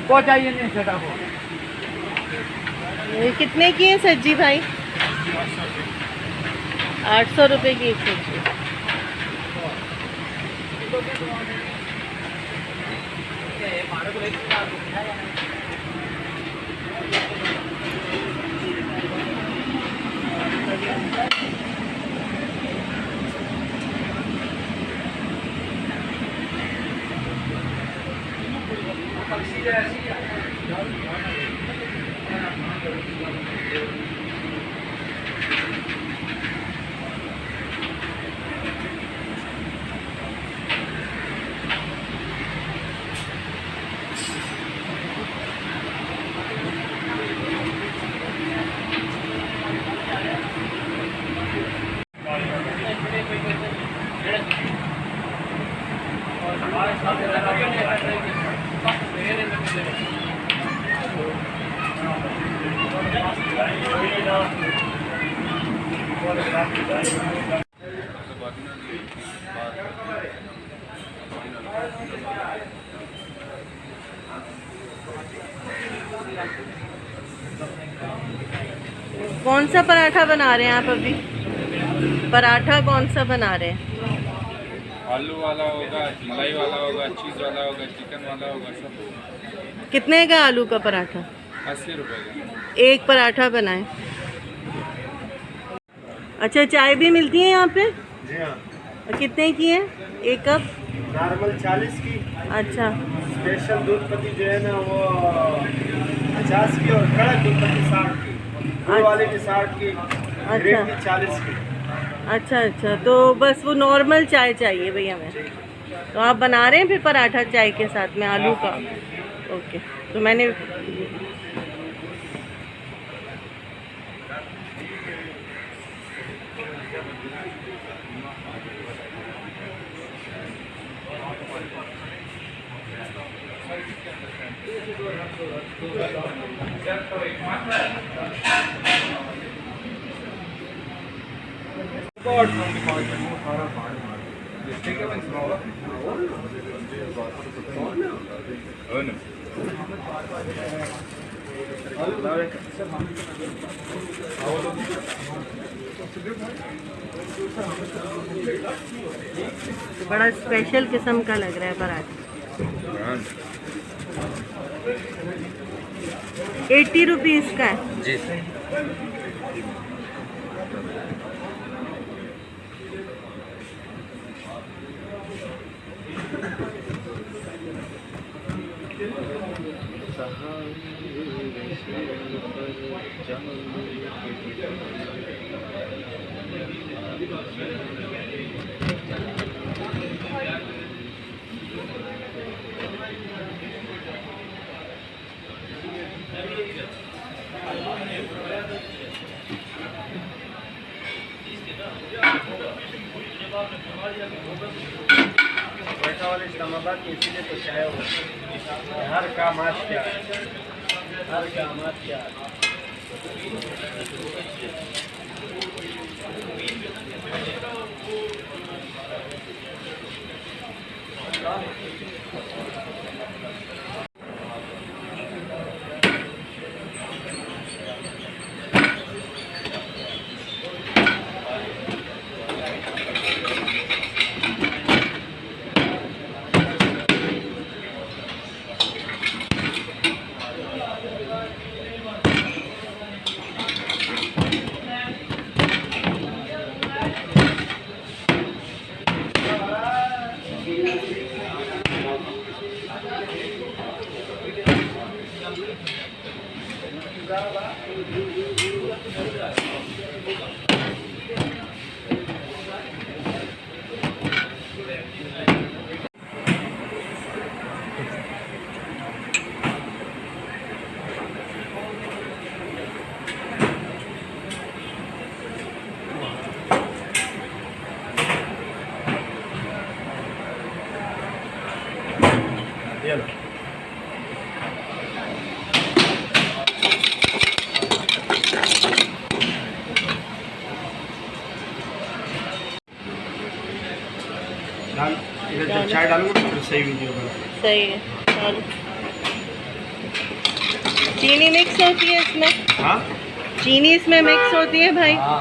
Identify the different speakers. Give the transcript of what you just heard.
Speaker 1: को चाहिए नहीं सेटा को।
Speaker 2: ये कितने की है सब्जी भाई? 800 रुपये की एक सब्जी। कौन सा पराठा बना रहे हैं आप अभी? पराठा कौन सा बना रहे हैं?
Speaker 3: आलू वाला होगा, मलाई वाला होगा, चीज़ वाला होगा, चिकन वाला होगा, सब।
Speaker 2: कितने का आलू का पराठा?
Speaker 3: 80 रुपये का
Speaker 2: एक पराठा बनाए। अच्छा, चाय भी मिलती है यहाँ पे?
Speaker 1: जी हाँ।
Speaker 2: और कितने की है एक कप?
Speaker 1: नॉर्मल 40 की।
Speaker 2: अच्छा।
Speaker 1: स्पेशल दूध पत्ती जो है ना वो 50 की, और कड़क दूध पत्ती 60 की, गुड़ वाले की 60 की, ग्रेड की 40 की।
Speaker 2: अच्छा अच्छा, तो बस वो नॉर्मल चाय चाहिए भैया हमें। तो आप बना रहे हैं फिर पराठा चाय के साथ में आलू का? ओके, तो मैंने बड़ा स्पेशल किस्म का लग रहा है पराठा। 80 रुपीज़ का है
Speaker 3: जी।
Speaker 1: बैठा वाले इस्लामाबाद में, इसीलिए तो चाहे हर काम आज क्या, हर काम आज क्या। ये लो।
Speaker 2: चलो
Speaker 1: चाय डालूंगा तो सही वीडियो बना।
Speaker 2: सही है। चलो चीनी मिक्स होती है इसमें?
Speaker 1: हाँ
Speaker 2: चीनी इसमें मिक्स होती है भाई?
Speaker 1: हाँ